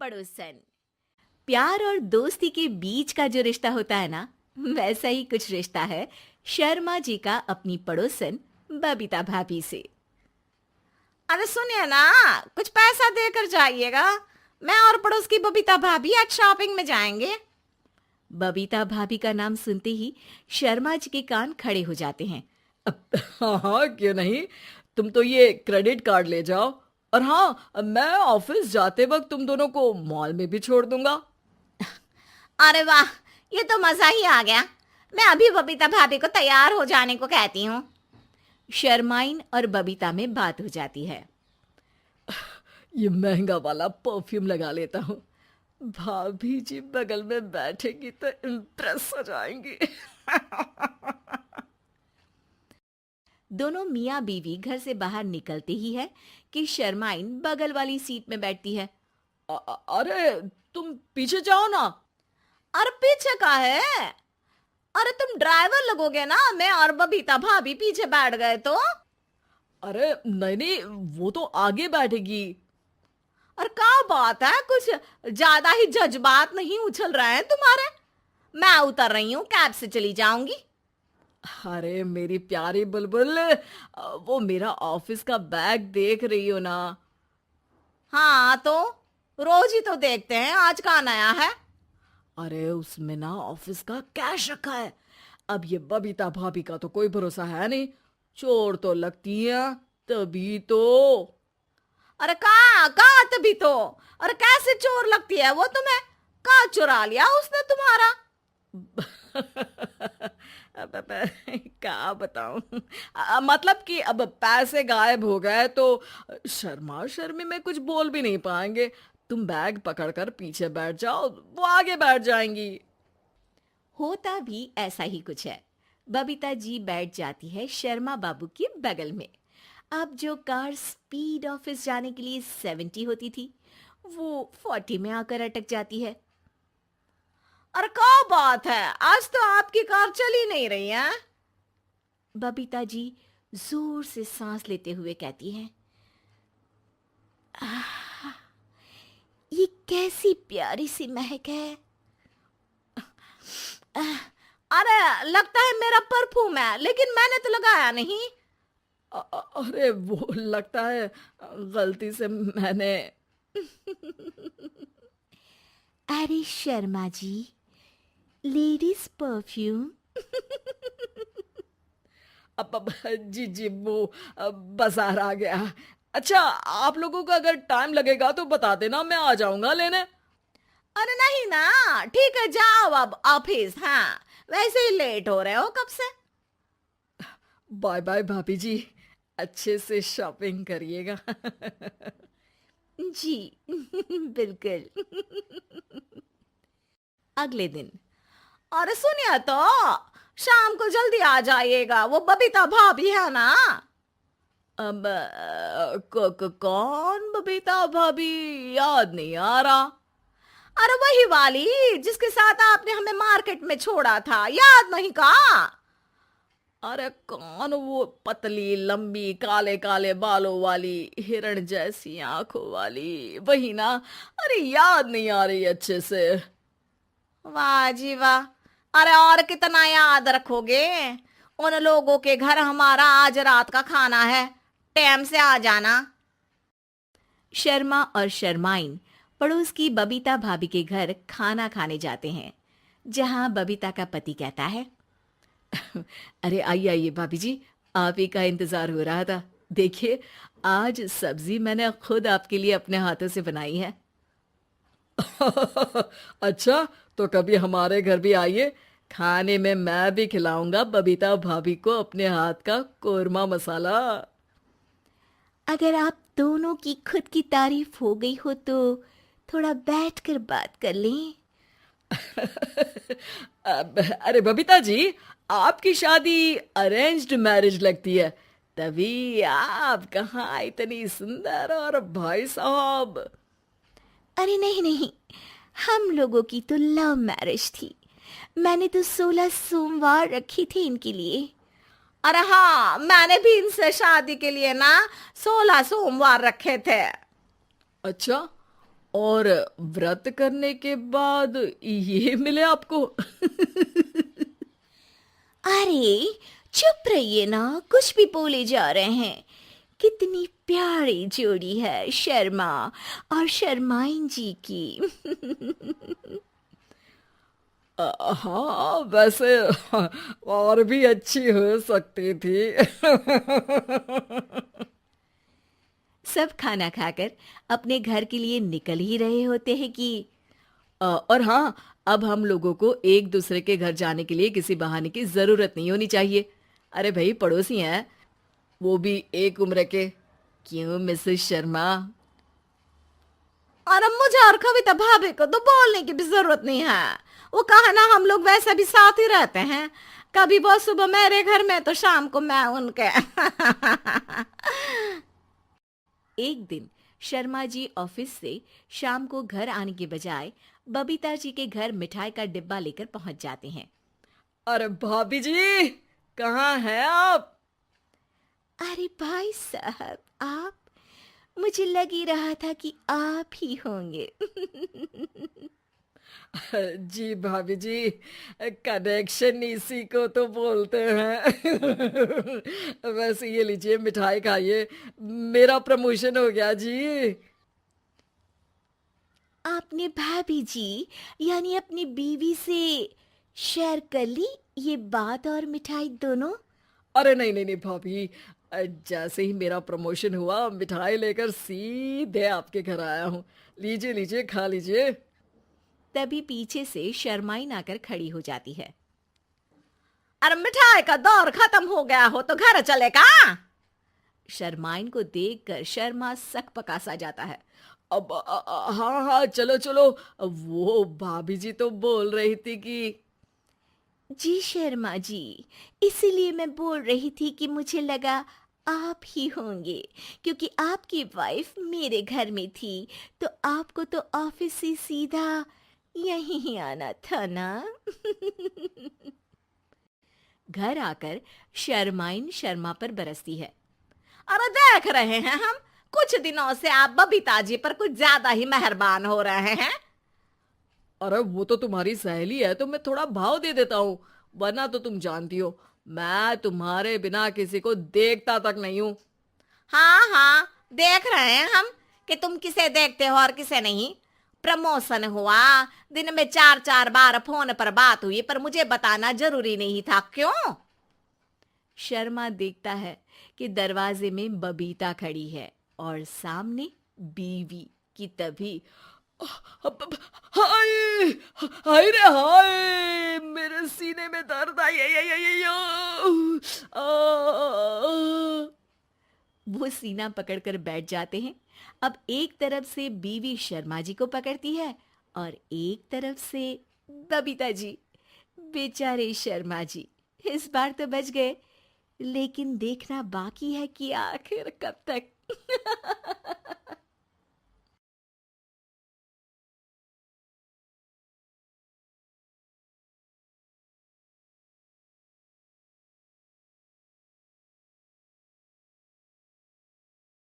पड़ोसन। प्यार और दोस्ती के बीच का जो रिश्ता होता है ना, वैसा ही कुछ रिश्ता है शर्मा जी का अपनी पड़ोसन बबीता भाभी से। अरे सुनिए ना, कुछ पैसा देकर जाइएगा। मैं और पड़ोस की बबीता भाभी आज शॉपिंग में जाएंगे। बबीता भाभी का नाम सुनते ही शर्मा जी के कान खड़े हो जाते हैं। हाँ हाँ, क्यों नहीं। तुम तो ये क्रेडिट कार्ड ले जाओ। और हाँ, मैं ऑफिस जाते वक्त तुम दोनों को मॉल में भी छोड़ दूंगा। अरे वाह, ये तो मजा ही आ गया। मैं अभी बबीता भाभी को तैयार हो जाने को कहती हूँ। शर्माइन और बबीता में बात हो जाती है। ये महंगा वाला परफ्यूम लगा लेता हूँ। भाभी जी बगल में बैठेगी तो इम्प्रेस हो जाएंगी। दोनों मियाँ बीवी घर से बाहर निकलते ही है कि शर्माइन बगल वाली सीट में बैठती है। अरे तुम पीछे जाओ ना। अरे पीछे का है? अरे तुम ड्राइवर लगोगे ना, मैं और बबीता भाभी पीछे बैठ गए तो। अरे नहीं नहीं, वो तो आगे बैठेगी। और क्या बात है, कुछ ज्यादा ही जज्बात नहीं उछल रहे हैं तुम्हारे? मैं उतर रही हूँ, कैब से चली जाऊंगी। अरे मेरी प्यारी बुलबुल, वो मेरा ऑफिस का बैग देख रही हो ना। हाँ तो रोज ही तो देखते हैं, आज का नया है? अरे उसमें ना ऑफिस का कैश रखा है। अब ये बबीता भाभी का तो कोई भरोसा है नहीं। चोर तो लगती है तभी तो। अरे कहाँ कहाँ तभी तो। अरे कैसे चोर लगती है वो तुम्हें? कहाँ चुरा लिया उसने तुम्हारा? क्या बताऊं। मतलब कि अब पैसे गायब हो गए तो शर्मा शर्मी में कुछ बोल भी नहीं पाएंगे। तुम बैग पकड़कर पीछे बैठ जाओ, वो आगे बैठ जाएंगी। होता भी ऐसा ही कुछ है। बबीता जी बैठ जाती है शर्मा बाबू के बगल में। अब जो कार स्पीड ऑफिस जाने के लिए 70 होती थी, वो 40 में आकर अटक जाती है। अरे क्या बात है, आज तो आपकी कार चली नहीं रही है। बबीता जी जोर से सांस लेते हुए कहती हैं, ये कैसी प्यारी सी महक है। अरे लगता है मेरा परफ्यूम है, लेकिन मैंने तो लगाया नहीं। अरे वो लगता है गलती से मैंने। अरे शर्मा जी, लेडीज परफ्यूम। अब जी जी, वो बाजार आ गया। अच्छा, आप लोगों को अगर टाइम लगेगा तो बता देना, मैं आ जाऊंगा लेने। अरे नहीं ना, ठीक है जाओ अब ऑफिस। हाँ, वैसे ही लेट हो रहे हो कब से। बाय बाय भाभी जी, अच्छे से शॉपिंग करिएगा। जी बिल्कुल। अगले दिन। अरे सुनिए तो, शाम को जल्दी आ जाइएगा, वो बबीता भाभी है ना। अब कौन बबीता भाभी? याद नहीं आ रहा। अरे वही वाली जिसके साथ आपने हमें मार्केट में छोड़ा था, याद नहीं का? अरे कौन वो पतली लंबी काले काले बालों वाली हिरण जैसी आंखों वाली, वही ना। अरे याद नहीं आ रही अच्छे से। वाह जी वाह। अरे और कितना याद रखोगे? उन लोगों के घर हमारा आज रात का खाना है, टाइम से आ जाना। शर्मा और शर्माइन पड़ोस की बबीता भाभी के घर खाना खाने जाते हैं, जहां बबीता का पति कहता है, अरे आइए आइए भाभी जी, आप ही का इंतजार हो रहा था। देखिए, आज सब्जी मैंने खुद आपके लिए अपने हाथों से बनाई है। अच्छा, तो कभी हमारे घर भी आइए। खाने में मैं भी खिलाऊंगा बबीता भाभी को अपने हाथ का कोरमा मसाला। अगर आप दोनों की खुद की तारीफ हो गई हो तो थोड़ा बैठकर बात कर लें। अरे बबीता जी, आपकी शादी अरेंज्ड मैरिज लगती है, तभी आप कहाँ इतनी सुंदर। और भाई साहब। अरे नहीं नहीं, हम लोगों की तो लव मैरिज थी। मैंने तो 16 सोमवार रखी थी इनके लिए। अरे हाँ, मैंने भी इनसे शादी के लिए ना 16 सोमवार रखे थे। अच्छा, और व्रत करने के बाद ये मिले आपको? अरे चुप रहिए ना, कुछ भी बोले जा रहे हैं। कितनी प्यारी जोड़ी है शर्मा और शर्माइन जी की। हाँ वैसे और भी अच्छी हो सकती थी। सब खाना खाकर अपने घर के लिए निकल ही रहे होते हैं कि और हाँ, अब हम लोगों को एक दूसरे के घर जाने के लिए किसी बहाने की जरूरत नहीं होनी चाहिए। अरे भाई, पड़ोसी हैं, वो भी एक उम्र के। क्यों मिसेस शर्मा? और मुझे और कविता भाभी को तो बोलने की भी जरूरत नहीं है। वो कहा ना, हम लोग वैसे भी साथ ही रहते हैं। कभी वो सुबह मेरे घर में तो शाम को मैं उनके। एक दिन शर्मा जी ऑफिस से शाम को घर आने के बजाय बबीता जी के घर मिठाई का डिब्बा लेकर पहुंच जाते हैं। अरे भाभी जी, कहाँ हैं आप? अरे भाई साहब, आप? मुझे लग ही रहा था कि आप ही होंगे। जी भाभी जी, कनेक्शन इसी को तो बोलते हैं। वैसे ये लीजिए, मिठाई खाइए, मेरा प्रमोशन हो गया जी। आपने भाभी जी यानी अपनी बीवी से शेयर कर ली ये बात और मिठाई दोनों? अरे नहीं नहीं नहीं भाभी, जैसे ही मेरा प्रमोशन हुआ, मिठाई लेकर सीधे आपके घर आया हूँ। लीजिए लीजिए, खा लीजिए। तभी पीछे से शर्माइन आकर खड़ी हो जाती है। अरे मिठाई का दौर खत्म हो गया हो तो घर चले का। शर्माइन को देखकर शर्मा सक पका सा जाता है। अब हाँ हाँ, चलो चलो। वो भाभी जी तो बोल रही थी कि जी शर्मा जी, इसीलिए मैं बोल रही थी कि मुझे लगा आप ही होंगे, क्योंकि आपकी वाइफ मेरे घर में थी तो आपको तो ऑफिस से सीधा यहीं ही आना था ना। घर आकर शर्माइन शर्मा पर बरसती है। अरे देख रहे हैं हम, कुछ दिनों से आप बबीता जी पर कुछ ज्यादा ही मेहरबान हो रहे हैं। अरे वो तो तुम्हारी सहेली है तो मैं थोड़ा भाव दे देता हूँ, वरना तो तुम जानती हो मैं तुम्हारे बिना किसी को देखता तक नहीं हूँ। हाँ हाँ, देख रहे हैं हम कि तुम किसे देखते हो और किसे नहीं। प्रमोशन हुआ, दिन में 4-4 बार फोन पर बात हुई, पर मुझे बताना जरूरी नहीं था, क्यों? शर्मा देखता है कि दरवाजे में बबीता खड़ी है और सामने बीवी की। तभी हाय हाय रे हाय, मेरे सीने में दर्द आई आई आई आई आई, वो सीना पकड़कर बैठ जाते हैं। अब एक तरफ से बीवी शर्मा जी को पकड़ती है और एक तरफ से बबीता जी। बेचारे शर्मा जी इस बार तो बच गए, लेकिन देखना बाकी है कि आखिर कब तक।